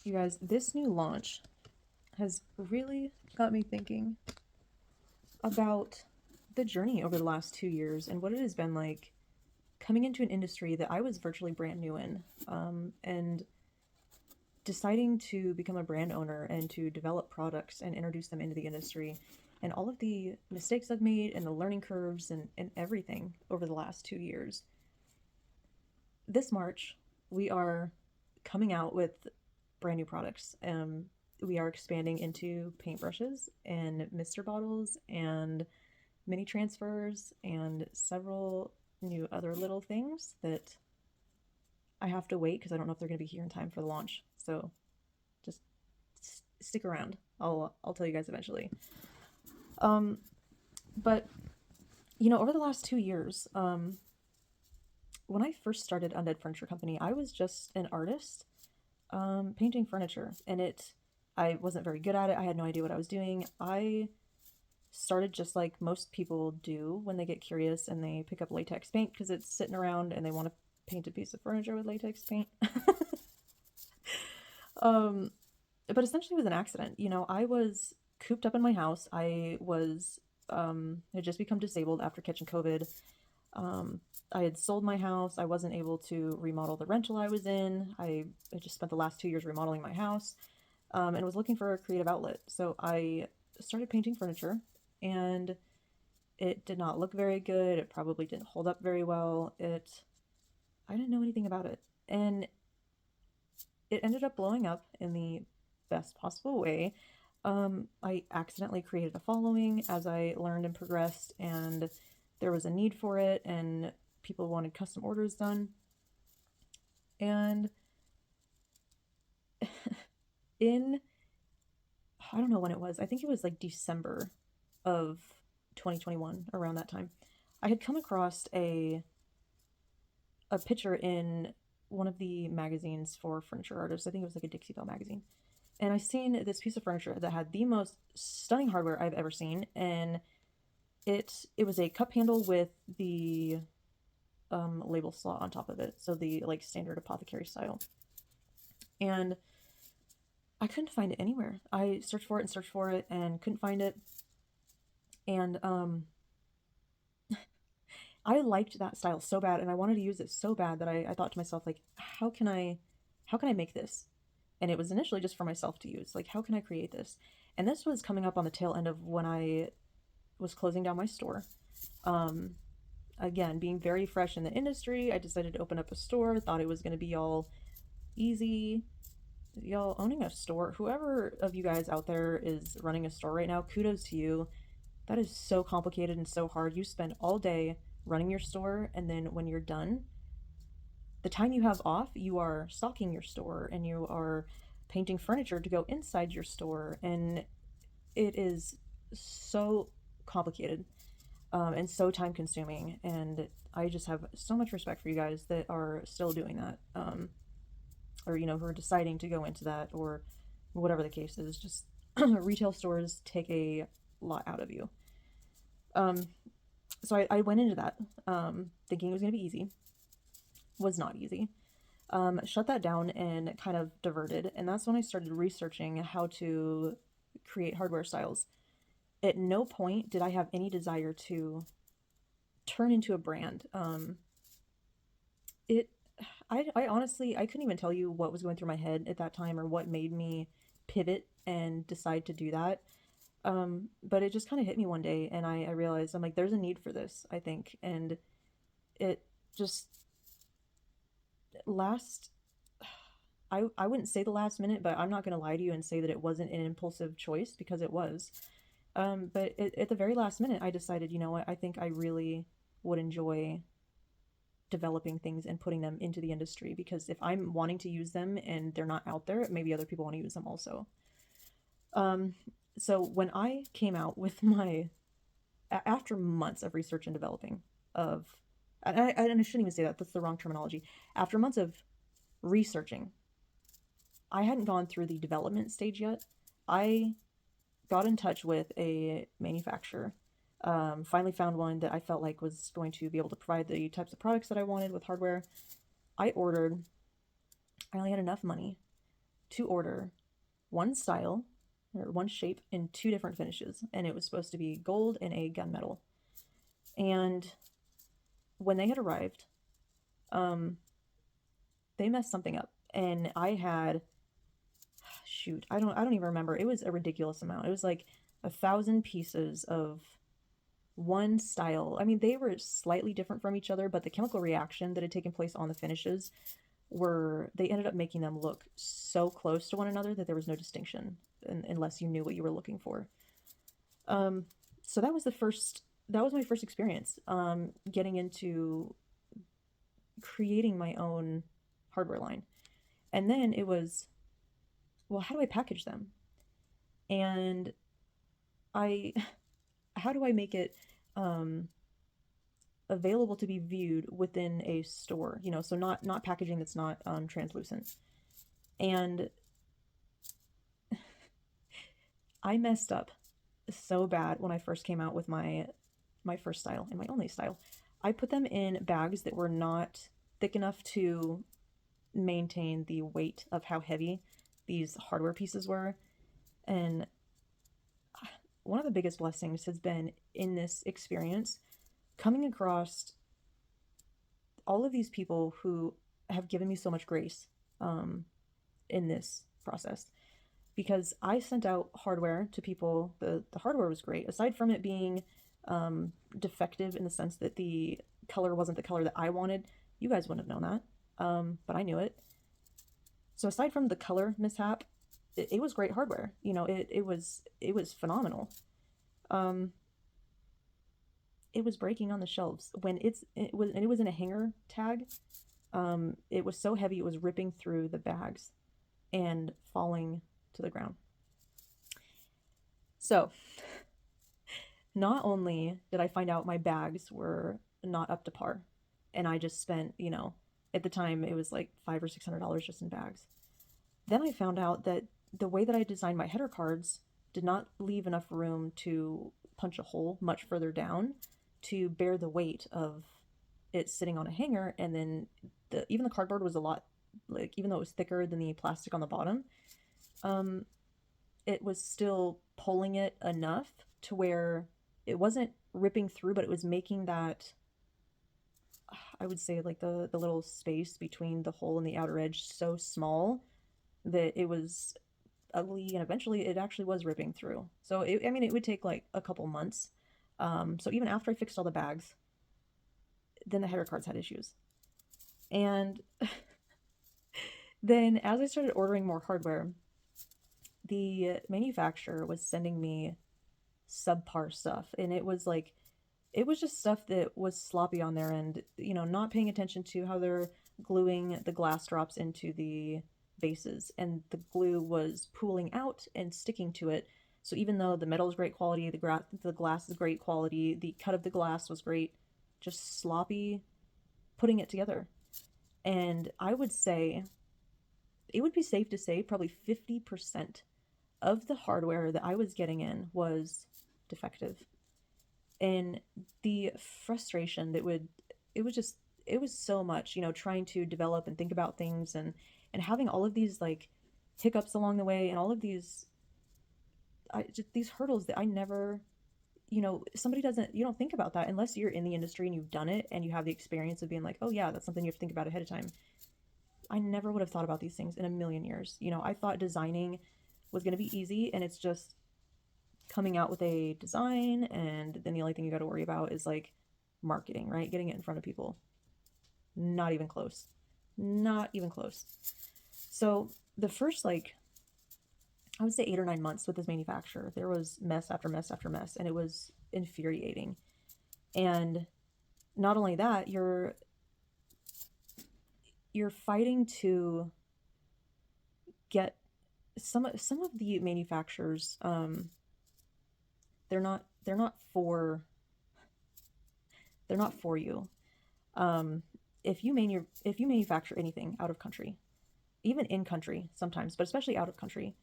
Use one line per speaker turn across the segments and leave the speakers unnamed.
You guys, this new launch has really got me thinking about the journey over the last 2 years and what it has been like coming into an industry that I was virtually brand new in, and deciding to become a brand owner and to develop products and introduce them into the industry, and all of the mistakes I've made and the learning curves and everything over the last 2 years. This March, we are coming out with brand new products. We are expanding into paintbrushes and mister bottles and mini transfers and several new other little things that I have to wait because I don't know if they're going to be here in time for the launch. So just stick around. I'll tell you guys eventually. Um, but over the last 2 years, when I first started Undead Furniture Company, I was just an artist, painting furniture, and I wasn't very good at it. I had no idea what I was doing. I started just like most people do when they get curious and they pick up latex paint because it's sitting around and they want to paint a piece of furniture with latex paint. um, but essentially, it was an accident. I was cooped up in my house. I was had just become disabled after catching COVID. Um, I had sold my house. I wasn't able to remodel the rental I was in. I just spent the last 2 years remodeling my house, and was looking for a creative outlet. So I started painting furniture, and it did not look very good. It probably didn't hold up very well. I didn't know anything about it. And it ended up blowing up in the best possible way. I accidentally created a following as I learned and progressed, and there was a need for it, and people wanted custom orders done. And in, I don't know when it was, I think it was like December of 2021, around that time, I had come across a picture in one of the magazines for furniture artists. I think it was like a Dixie Belle magazine. And I seen this piece of furniture that had the most stunning hardware I've ever seen, and it was a cup handle with the label slot on top of it, so the like standard apothecary style. And I couldn't find it anywhere. I searched for it and couldn't find it. And I liked that style so bad, and I wanted to use it so bad that I thought to myself, like, how can I make this? And it was initially just for myself to use. Like, how can I create this? And this was coming up on the tail end of when I was closing down my store. Um, Again, being very fresh in the industry, I decided to open up a store. Thought it was going to be all easy. Y'all, owning a store, whoever of you guys out there is running a store right now, kudos to you. That is so complicated and so hard. You spend all day running your store, and then when you're done, the time you have off, you are stocking your store and you are painting furniture to go inside your store. And it is so complicated, and so time consuming. And I just have so much respect for you guys that are still doing that, or, who are deciding to go into that, or whatever the case is. Just retail stores take a lot out of you. Um, so I went into that, thinking it was going to be easy. Was not easy. Shut that down and kind of diverted. And that's when I started researching how to create hardware styles. At no point did I have any desire to turn into a brand. It, I honestly, I couldn't even tell you what was going through my head at that time or what made me pivot and decide to do that. But it just kind of hit me one day, and I realized, I'm like, there's a need for this, I think. And it just last, I wouldn't say the last minute, but I'm not going to lie to you and say that it wasn't an impulsive choice, because it was. But at the very last minute, I decided, you know what, I think I really would enjoy developing things and putting them into the industry, because if I'm wanting to use them and they're not out there, maybe other people want to use them also. Um, so when I came out with after months of research and developing of, and I shouldn't even say that, that's the wrong terminology. After months of researching, I hadn't gone through the development stage yet. I got in touch with a manufacturer. Finally found one that I felt like was going to be able to provide the types of products that I wanted with hardware. I ordered. I only had enough money to order one style or one shape in two different finishes, and it was supposed to be gold and a gunmetal. And when they had arrived, um, they messed something up, and I had, shoot, I don't even remember. It was a ridiculous amount. It was like 1,000 pieces of one style. I mean, they were slightly different from each other, but the chemical reaction that had taken place on the finishes they ended up making them look so close to one another that there was no distinction unless you knew what you were looking for. Um, so that was my first experience getting into creating my own hardware line. And then it was, well, how do I package them? And I, how do I make it um, available to be viewed within a store? So not packaging that's not translucent. And I messed up so bad when I first came out with my first style and my only style. I put them in bags that were not thick enough to maintain the weight of how heavy these hardware pieces were. And one of the biggest blessings has been in this experience coming across all of these people who have given me so much grace um, in this process. Because I sent out hardware to people, the hardware was great. Aside from it being defective in the sense that the color wasn't the color that I wanted, you guys wouldn't have known that, but I knew it. So aside from the color mishap, it was great hardware. It was phenomenal. Um, it was breaking on the shelves when it was in a hanger tag. It was so heavy it was ripping through the bags and falling to the ground. So not only did I find out my bags were not up to par, and I just spent, at the time it was like $500 or $600 just in bags. Then I found out that the way that I designed my header cards did not leave enough room to punch a hole much further down to bear the weight of it sitting on a hanger, and then even the cardboard was a lot, like, even though it was thicker than the plastic on the bottom, um, it was still pulling it enough to where it wasn't ripping through, but it was making that, I would say, like the little space between the hole and the outer edge so small that it was ugly, and eventually it actually was ripping through. So I mean, it would take like a couple months. So even after I fixed all the bags, then the header cards had issues. And then as I started ordering more hardware, the manufacturer was sending me subpar stuff, and it was just stuff that was sloppy on their end, not paying attention to how they're gluing the glass drops into the bases, and the glue was pooling out and sticking to it. So even though the metal is great quality, the glass is great quality, the cut of the glass was great, just sloppy putting it together. And I would say it would be safe to say probably 50% of the hardware that I was getting in was defective. And the frustration it was so much, trying to develop and think about things, and having all of these like hiccups along the way, and all of these hurdles that I never, somebody doesn't, you don't think about that unless you're in the industry and you've done it and you have the experience of being like, oh yeah, that's something you have to think about ahead of time. I never would have thought about these things in a million years. I thought designing was going to be easy, and it's just coming out with a design, and then the only thing you got to worry about is like marketing, right? Getting it in front of people. Not even close. Not even close. So the first, like, I would say 8 or 9 months with this manufacturer, there was mess after mess after mess, and it was infuriating. And not only that, you're fighting to get some of the manufacturers. They're not for you. Um, if you manufacture anything out of country, even in country sometimes, but especially out of country,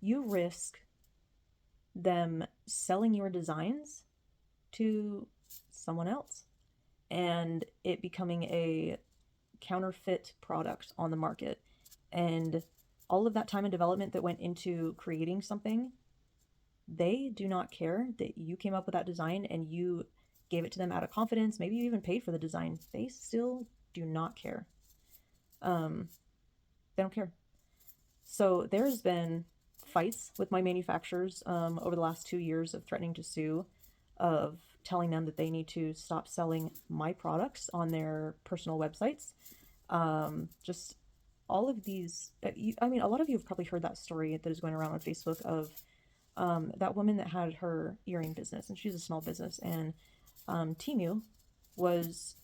you risk them selling your designs to someone else and it becoming a counterfeit product on the market. And all of that time and development that went into creating something, they do not care that you came up with that design and you gave it to them out of confidence. Maybe you even paid for the design. They still do not care. Um, they don't care. So there's been fights with my manufacturers over the last 2 years of threatening to sue, of telling them that they need to stop selling my products on their personal websites. Just all of these. I mean, a lot of you have probably heard that story that is going around on Facebook of that woman that had her earring business, and she's a small business, and Timu was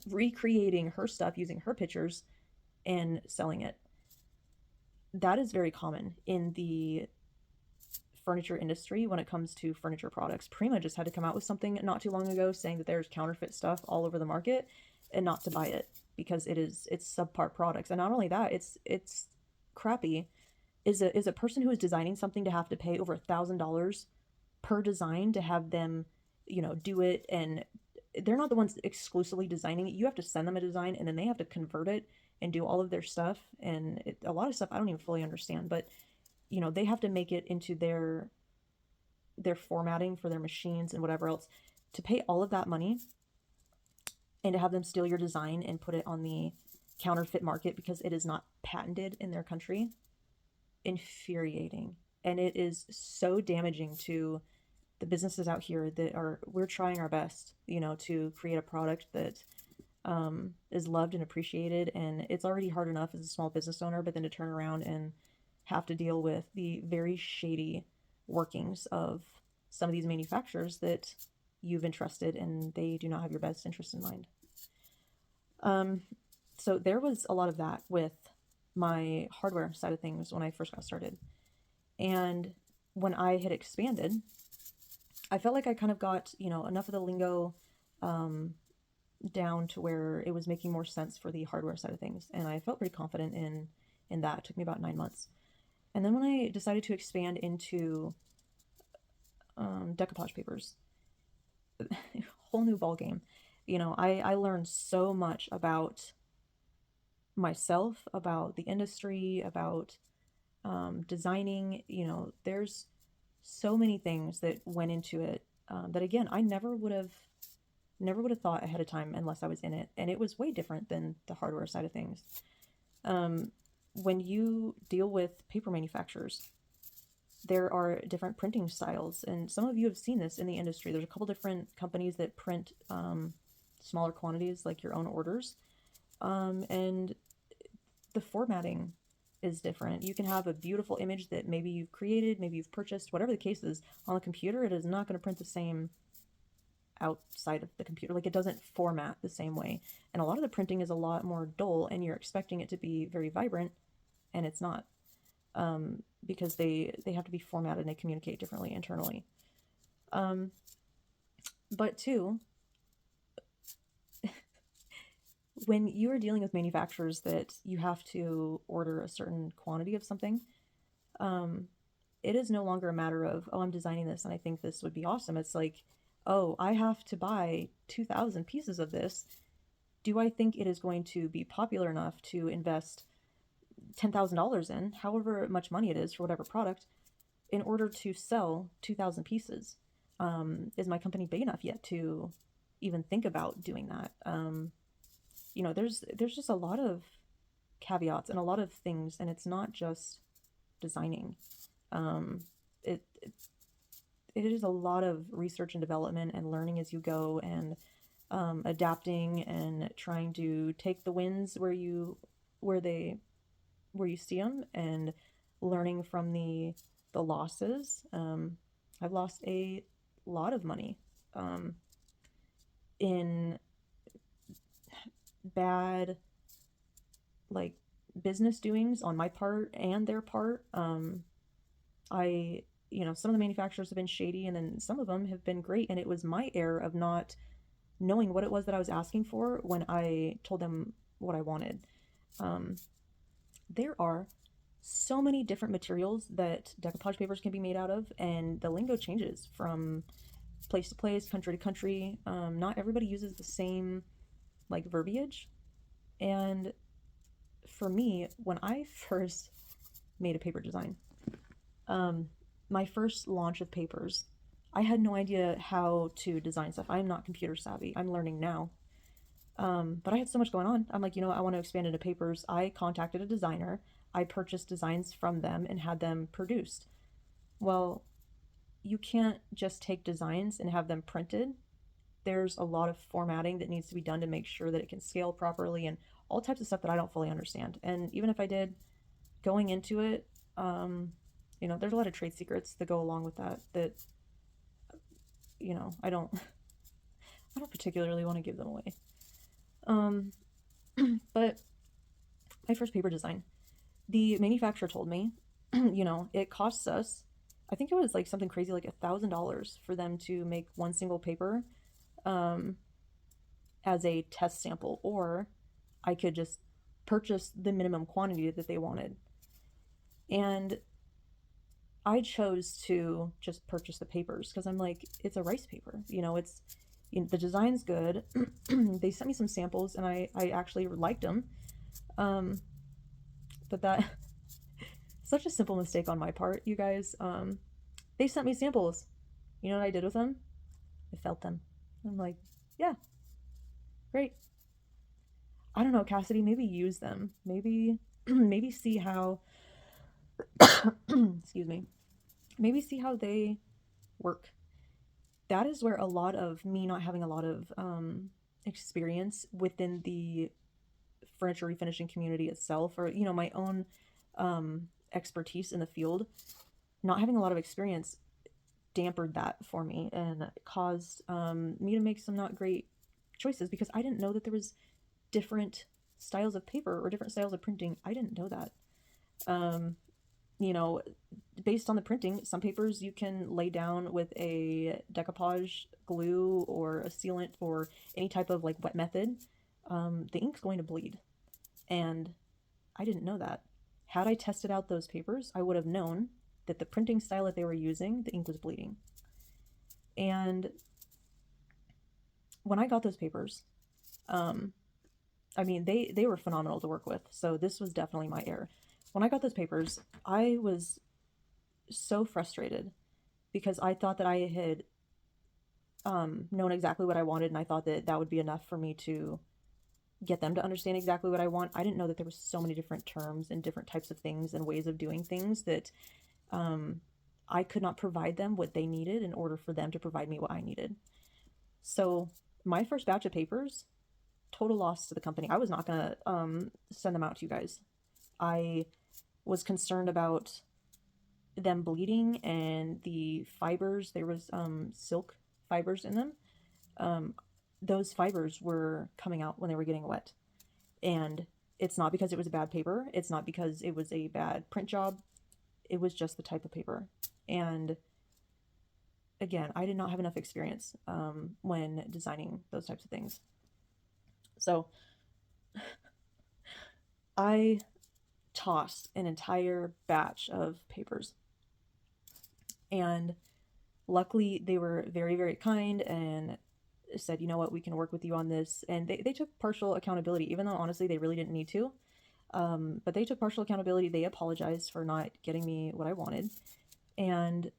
recreating her stuff using her pictures and selling it. That is very common in the furniture industry when it comes to furniture products. Prima just had to come out with something not too long ago saying that there's counterfeit stuff all over the market and not to buy it because it's subpar products. And not only that, it's crappy. Is a person who is designing something to have to pay over $1,000 per design to have them, do it, and they're not the ones exclusively designing it. You have to send them a design and then they have to convert it and do all of their stuff, and a lot of stuff I don't even fully understand, but they have to make it into their formatting for their machines and whatever else. To pay all of that money and to have them steal your design and put it on the counterfeit market because it is not patented in their country, infuriating. And it is so damaging to the businesses out here that we're trying our best, to create a product that is loved and appreciated. And it's already hard enough as a small business owner, but then to turn around and have to deal with the very shady workings of some of these manufacturers that you've entrusted, and they do not have your best interest in mind. So there was a lot of that with my hardware side of things when I first got started. And when I had expanded, I felt like I kind of got, enough of the lingo down to where it was making more sense for the hardware side of things. And I felt pretty confident in that. It took me about 9 months. And then when I decided to expand into decoupage papers, whole new ball game. I learned so much about myself, about the industry, about designing. There's so many things that went into it that, again, I never would have thought ahead of time unless I was in it. And it was way different than the hardware side of things. When you deal with paper manufacturers, there are different printing styles, and some of you have seen this in the industry. There's a couple different companies that print smaller quantities, like your own orders, and the formatting is different. You can have a beautiful image that maybe you've created, maybe you've purchased, whatever the case is. On the computer, it is not going to print the same outside of the computer. Like, it doesn't format the same way. And a lot of the printing is a lot more dull, and you're expecting it to be very vibrant, and it's not. Because they have to be formatted and they communicate differently internally. But two, when you are dealing with manufacturers that you have to order a certain quantity of something, it is no longer a matter of, oh, I'm designing this and I think this would be awesome. It's like, oh, I have to buy 2,000 pieces of this. Do I think it is going to be popular enough to invest $10,000 in, however much money it is for whatever product, in order to sell 2,000 pieces? Is my company big enough yet to even think about doing that? There's just a lot of caveats and a lot of things, and it's not just designing. It is a lot of research and development and learning as you go, and adapting and trying to take the wins where you see them, and learning from the losses. I've lost a lot of money in bad, like, business doings on my part and their part. Some of the manufacturers have been shady, and then some of them have been great, and it was my error of not knowing what it was that I was asking for when I told them what I wanted. There are so many different materials that decoupage papers can be made out of, and the lingo changes from place to place, country to country. Not everybody uses the same, like, verbiage, and for me, when I first made a paper design, um, my first launch of papers, I had no idea how to design stuff. I'm not computer savvy. I'm learning now. But I had so much going on. I'm like, you know what? I want to expand into papers. I contacted a designer. I purchased designs from them and had them produced. Well, you can't just take designs and have them printed. There's a lot of formatting that needs to be done to make sure that it can scale properly and all types of stuff that I don't fully understand. And even if I did, going into it, um, there's a lot of trade secrets that go along with that I don't I don't particularly want to give them away. Um, but my first paper design, the manufacturer told me, it costs us, I think it was like something crazy like $1,000 for them to make one single paper um, as a test sample, or I could just purchase the minimum quantity that they wanted. And I chose to just purchase the papers because I'm like, it's a rice paper. The design's good. They sent me some samples and I actually liked them. Um, but that, such a simple mistake on my part, you guys. They sent me samples. You know what I did with them? I felt them. I'm like, yeah, great. I don't know, Cassidy, maybe use them. Maybe, maybe see how, excuse me, maybe see how they work. That is where a lot of me not having a lot of experience within the furniture refinishing community itself, or my own expertise in the field, not having a lot of experience dampened that for me and caused me to make some not great choices because I didn't know that there was different styles of paper or different styles of printing. I didn't know that. Um, you know, Based on the printing, some papers you can lay down with a decoupage glue or a sealant or any type of like wet method. The ink's going to bleed. And I didn't know that. Had I tested out those papers, I would have known that the printing style that they were using, the ink was bleeding. And when I got those papers, um, they were phenomenal to work with. So this was definitely my error. When I got those papers, I was so frustrated because I thought that I had known exactly what I wanted, and I thought that that would be enough for me to get them to understand exactly what I want. I didn't know that there were so many different terms and different types of things and ways of doing things that um, I could not provide them what they needed in order for them to provide me what I needed. So my first batch of papers, total loss to the company. I was not gonna send them out to you guys. I was concerned about them bleeding and the fibers. There was silk fibers in them. Um, those fibers were coming out when they were getting wet, and it's not because it was a bad paper. It's not because it was a bad print job. It was just the type of paper. And again, I did not have enough experience when designing those types of things. So I tossed an entire batch of papers. And luckily, they were very, very kind and said, you know what, we can work with you on this. And they took partial accountability, even though honestly, they really didn't need to. But they took partial accountability. They apologized for not getting me what I wanted and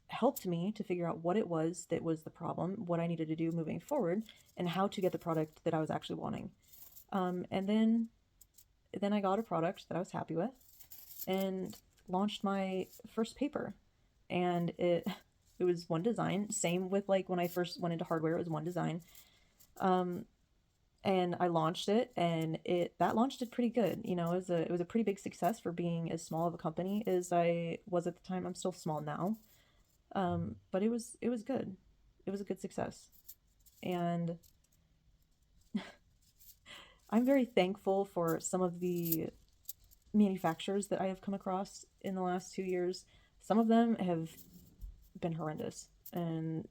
helped me to figure out what it was that was the problem, what I needed to do moving forward, and how to get the product that I was actually wanting. And then I got a product that I was happy with and launched my first paper. And it was one design. Same with like when I first went into hardware, it was one design. Um, and I launched it, and that launch did pretty good. It was a pretty big success for being as small of a company as I was at the time. I'm still small now, but it was good. It was a good success, and I'm very thankful for some of the manufacturers that I have come across in the last 2 years. Some of them have been horrendous and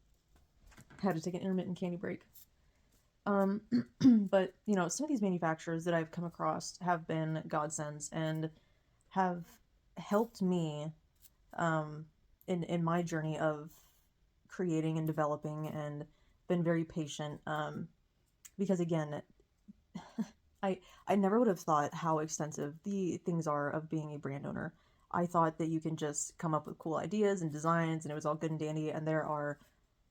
had to take an intermittent candy break. Um, but some of these manufacturers that I've come across have been godsends and have helped me in my journey of creating and developing and been very patient. Because again, I I never would have thought how extensive the things are of being a brand owner. I thought that you can just come up with cool ideas and designs and it was all good and dandy, and there are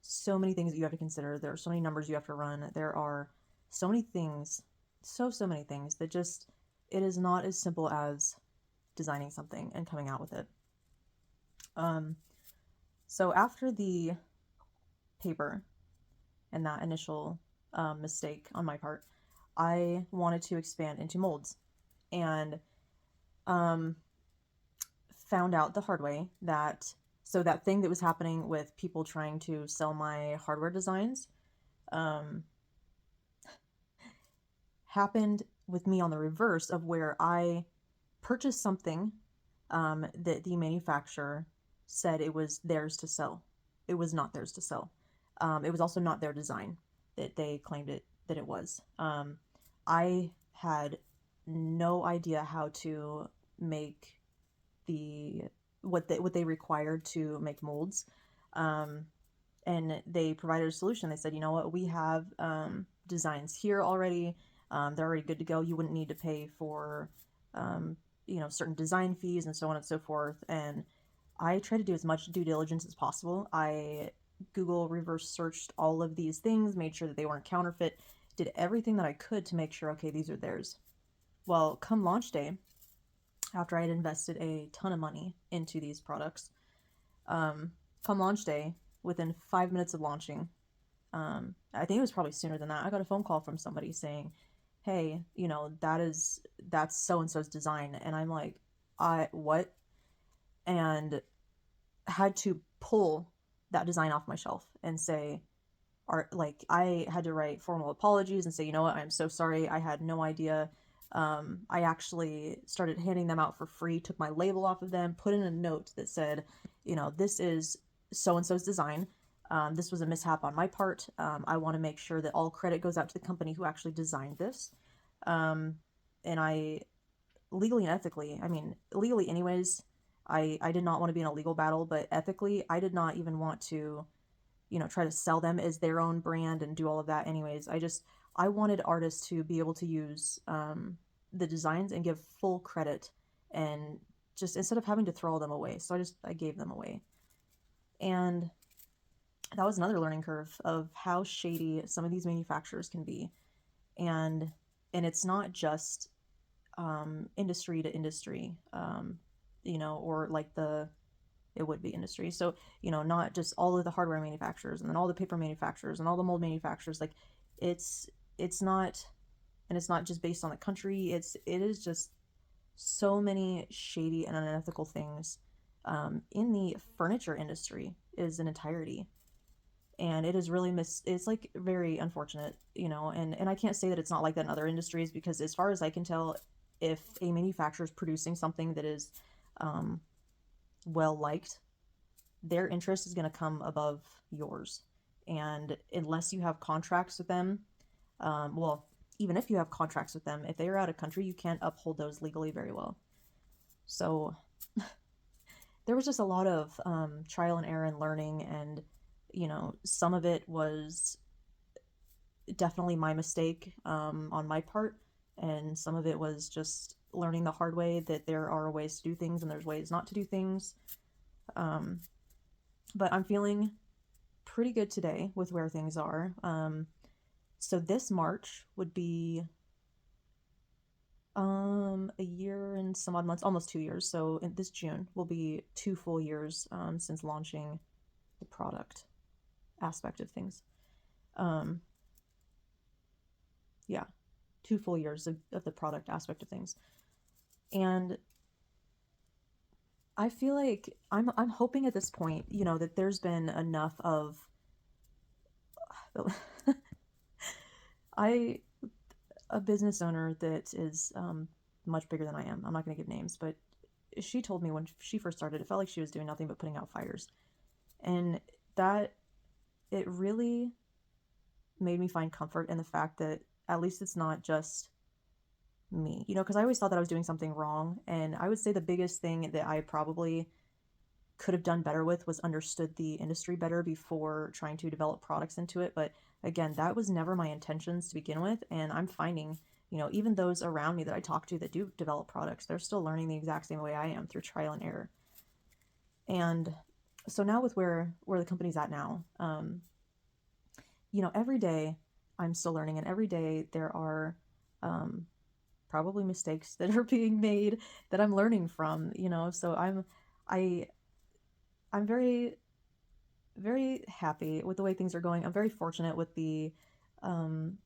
so many things that you have to consider. There are so many numbers you have to run. There are so many things, so many things that just it is not as simple as designing something and coming out with it. Um, so after the paper and that initial mistake on my part, I wanted to expand into molds and um, found out the hard way that that thing that was happening with people trying to sell my hardware designs um, happened with me on the reverse of where I purchased something that the manufacturer said it was theirs to sell. It was not theirs to sell. It was also not their design that they claimed that it was. I had no idea how to make the what they required to make molds. Um, and they provided a solution. They said, you know what, we have designs here already. They're already good to go. You wouldn't need to pay for certain design fees and so on and so forth. And I try to do as much due diligence as possible. I Google reverse searched all of these things, made sure that they weren't counterfeit, did everything that I could to make sure, okay, these are theirs. Well, come launch day, after I had invested a ton of money into these products, um, come launch day, within 5 minutes of launching, I think it was probably sooner than that, I got a phone call from somebody saying, hey, that's so and so's design. And I'm like, I what? And had to pull that design off my shelf and say, like I had to write formal apologies and say, you know what, I'm so sorry. I had no idea. I actually started handing them out for free, took my label off of them, put in a note that said, this is so and so's design. This was a mishap on my part. I want to make sure that all credit goes out to the company who actually designed this. Um, and I, legally and ethically, I mean, legally, anyways, I did not want to be in a legal battle, but ethically, I did not even want to try to sell them as their own brand and do all of that anyways. I wanted artists to be able to use the designs and give full credit, and just instead of having to throw them away. So I gave them away. And that was another learning curve of how shady some of these manufacturers can be. And it's not just industry to industry, or like it would be industry. So, not just all of the hardware manufacturers and then all the paper manufacturers and all the mold manufacturers. Like it's it's not and it's not just based on the country. It is just so many shady and unethical things in the furniture industry is an entirety. And it is really it's like very unfortunate, and I can't say that it's not like that in other industries, because as far as I can tell, if a manufacturer is producing something that is um, well liked, their interest is going to come above yours. And unless you have contracts with them, well, even if you have contracts with them, if they are out of country, you can't uphold those legally very well. So there was just a lot of trial and error and learning, and some of it was definitely my mistake on my part, and some of it was just learning the hard way that there are ways to do things and there's ways not to do things. Um, but I'm feeling pretty good today with where things are. So this March would be a year and some odd months, almost 2 years. So in this June will be 2 full years since launching the product aspect of things. Um, yeah, 2 full years of the product aspect of things. And I feel like I'm hoping at this point, that there's been enough of I a business owner that is much bigger than I am. I'm not going to give names, but she told me when she first started, it felt like she was doing nothing but putting out fires, and that it really made me find comfort in the fact that at least it's not just me, because I always thought that I was doing something wrong. And I would say the biggest thing that I probably could have done better with was understood the industry better before trying to develop products into it. But again, that was never my intentions to begin with. And I'm finding Even those around me that I talk to that do develop products, they're still learning the exact same way I am through trial and error. And so now with where the company's at now, every day I'm still learning, and every day there are um, probably mistakes that are being made that I'm learning from. So I I'm very very happy with the way things are going. I'm very fortunate with um,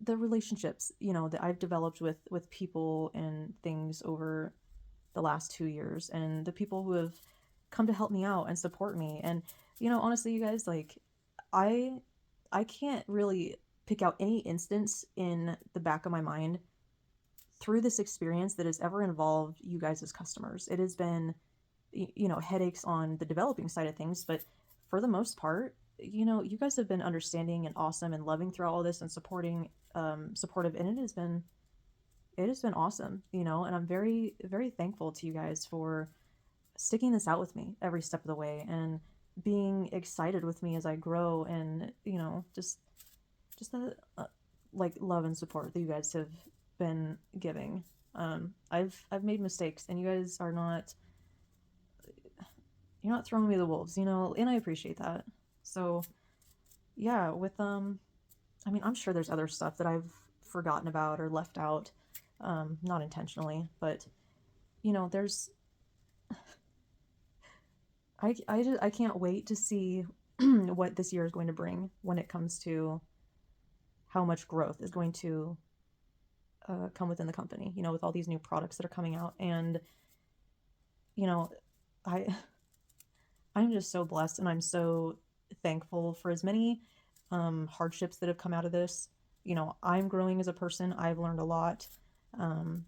the relationships that I've developed with people and things over the last 2 years, and the people who have come to help me out and support me. And honestly, you guys, like, I I can't really pick out any instance in the back of my mind through this experience that has ever involved you guys as customers. It has been, headaches on the developing side of things, but for the most part, you guys have been understanding and awesome and loving throughout all this and supportive, and it has been awesome, and I'm very, very thankful to you guys for sticking this out with me every step of the way and being excited with me as I grow, and just the like love and support that you guys have been giving. I've made mistakes, and you guys are not you're not throwing me the wolves, and I appreciate that. So yeah, with I mean, I'm sure there's other stuff that I've forgotten about or left out, not intentionally, but there's I can't wait to see what this year is going to bring when it comes to how much growth is going to come within the company, with all these new products that are coming out. And, you know, I, I'm just so blessed, and I'm so thankful for as many hardships that have come out of this. I'm growing as a person. I've learned a lot. Um,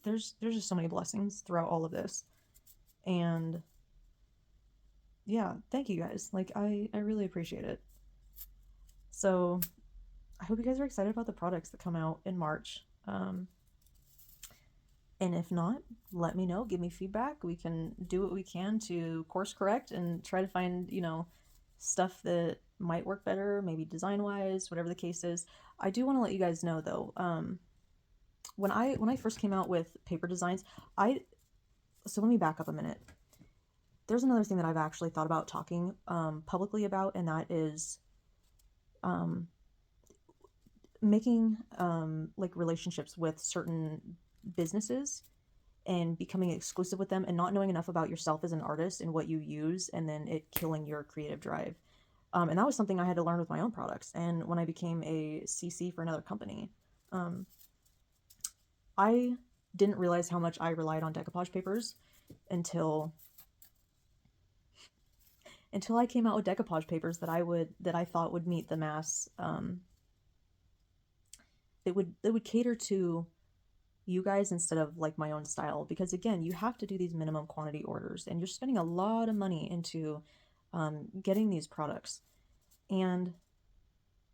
there's just so many blessings throughout all of this. And yeah, thank you guys. Like, I really appreciate it. So I hope you guys are excited about the products that come out in March. And if not, let me know. Give me feedback. We can do what we can to course correct and try to find, stuff that might work better, maybe design wise, whatever the case is. I do want to let you guys know though, when I first came out with paper designs, I so let me back up a minute. There's another thing that I've actually thought about talking publicly about, and that is um, making like relationships with certain businesses and becoming exclusive with them, and not knowing enough about yourself as an artist and what you use, and then it killing your creative drive. And that was something I had to learn with my own products. And when I became a CC for another company, um, I didn't realize how much I relied on decoupage papers until I came out with decoupage papers that I thought would meet the mass, that would cater to you guys instead of like my own style. Because again, you have to do these minimum quantity orders, and you're spending a lot of money into getting these products. And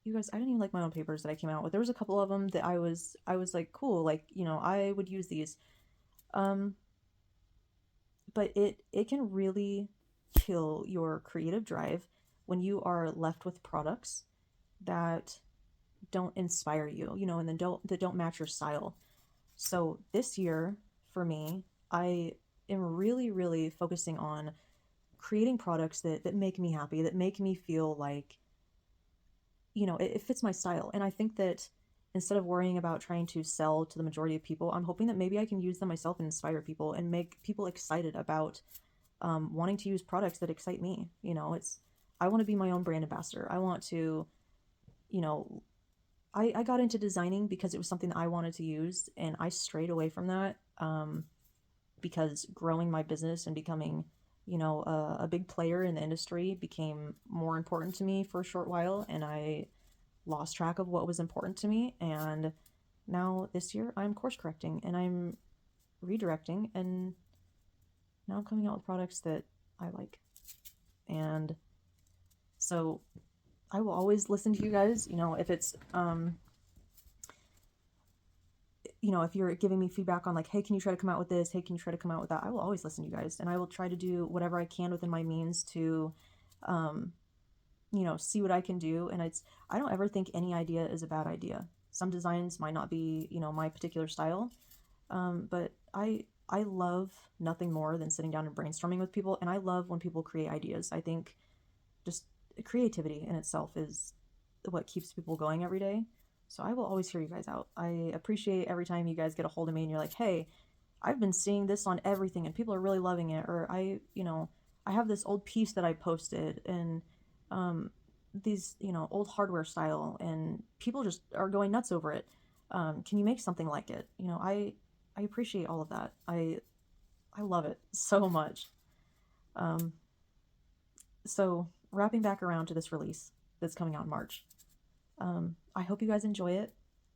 you guys, I didn't even like my own papers that I came out with. There was a couple of them that I was like, cool, like, I would use these. um but it can really kill your creative drive when you are left with products that don't inspire you, and then that don't match your style. So this year, for me, I am really, really focusing on creating products that make me happy, that make me feel like, it fits my style. And I think that instead of worrying about trying to sell to the majority of people, I'm hoping that maybe I can use them myself and inspire people and make people excited about wanting to use products that excite me. I want to be my own brand ambassador. I want to, you know, I got into designing because it was something that I wanted to use, and I strayed away from that because growing my business and becoming, a big player in the industry became more important to me for a short while, and I lost track of what was important to me. And now this year, I'm course correcting and I'm redirecting, and now I'm coming out with products that I like. And so I will always listen to you guys. If it's if you're giving me feedback on like, hey, can you try to come out with this? Hey, can you try to come out with that? I will always listen to you guys, and I will try to do whatever I can within my means to see what I can do. And I don't ever think any idea is a bad idea. Some designs might not be, my particular style, but I love nothing more than sitting down and brainstorming with people, and I love when people create ideas. I think just creativity in itself is what keeps people going every day. So I will always hear you guys out. I appreciate every time you guys get a hold of me and you're like, hey, I've been seeing this on everything and people are really loving it. Or I have this old piece that I posted and these, old hardware style and people just are going nuts over it. Can you make something like it? I appreciate all of that. I love it so much. Um, so wrapping back around to this release that's coming out in March. I hope you guys enjoy it.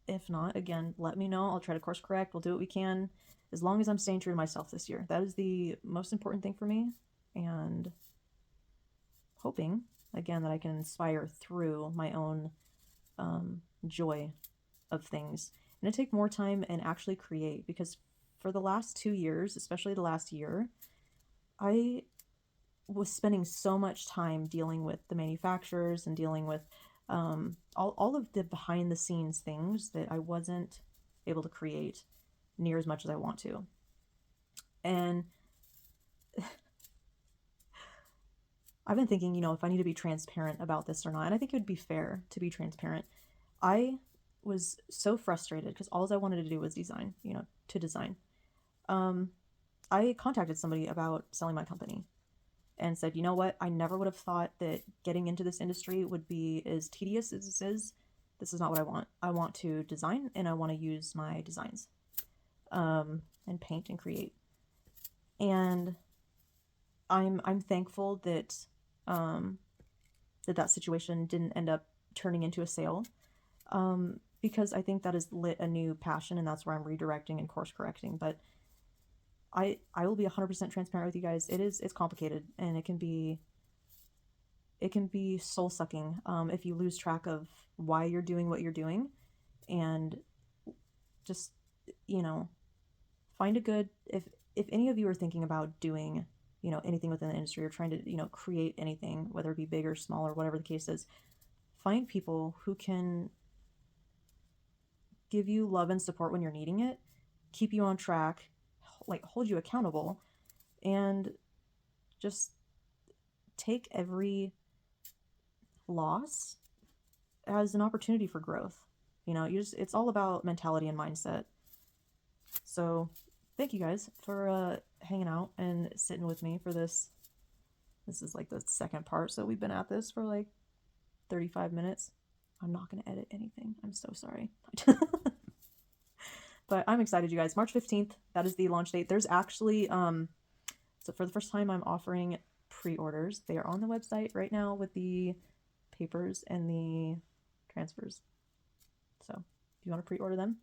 If not, again, let me know. I'll try to course correct. We'll do what we can as long as I'm staying true to myself this year. That is the most important thing for me. And hoping, again, that I can inspire through my own joy of things and to take more time and actually create. Because for the last 2 years, especially the last year, I was spending so much time dealing with the manufacturers and dealing with all of the behind the scenes things that I wasn't able to create near as much as I want to. And I've been thinking, if I need to be transparent about this or not. And I think it would be fair to be transparent. I was so frustrated because all I wanted to do was design, to design. I contacted somebody about selling my company and said, you know what? I never would have thought that getting into this industry would be as tedious as this is. This is not what I want. I want to design and I want to use my designs and paint and create. And I'm thankful that that situation didn't end up turning into a sale, because I think that has lit a new passion, and that's where I'm redirecting and course correcting. But I will be 100% transparent with you guys. It's complicated, and it can be soul sucking if you lose track of why you're doing what you're doing, and just find a good if any of you are thinking about doing anything within the industry or trying to create anything, whether it be big or small or whatever the case is, find people who can give you love and support when you're needing it, keep you on track, like hold you accountable, and just take every loss as an opportunity for growth. It's all about mentality and mindset. So thank you guys for hanging out and sitting with me for this. This is like the second part, so we've been at this for like 35 minutes. I'm not going to edit anything. I'm so sorry. But I'm excited, you guys. March 15th, that is the launch date. There's actually, so for the first time, I'm offering pre-orders. They are on the website right now with the papers and the transfers. So if you want to pre-order them,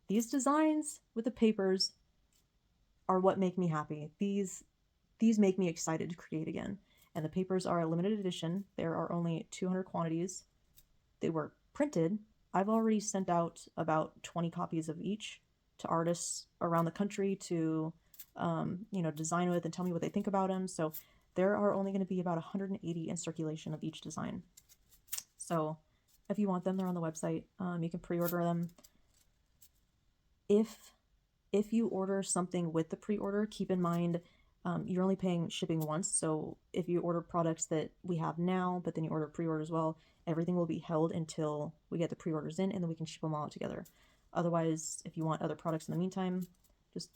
these designs with the papers are what make me happy. These make me excited to create again. And the papers are a limited edition. There are only 200 quantities. They were printed. I've already sent out about 20 copies of each to artists around the country to, design with and tell me what they think about them. So there are only going to be about 180 in circulation of each design. So if you want them, they're on the website. You can pre-order them. If you order something with the pre-order, keep in mind you're only paying shipping once. So if you order products that we have now, but then you order pre-order as well, everything will be held until we get the pre-orders in, and then we can ship them all out together. Otherwise, if you want other products in the meantime,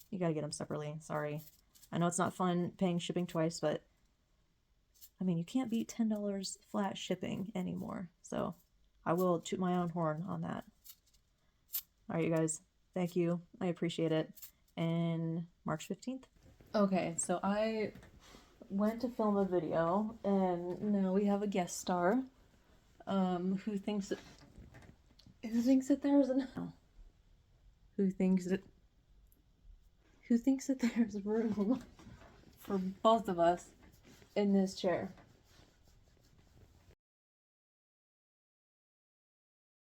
you gotta get them separately. Sorry. I know it's not fun paying shipping twice, but you can't beat $10 flat shipping anymore. So I will toot my own horn on that. All right, you guys. Thank you. I appreciate it. And March 15th. Okay, so I went to film a video, and now we have a guest star, who thinks that there's who thinks that there's room for both of us in this chair.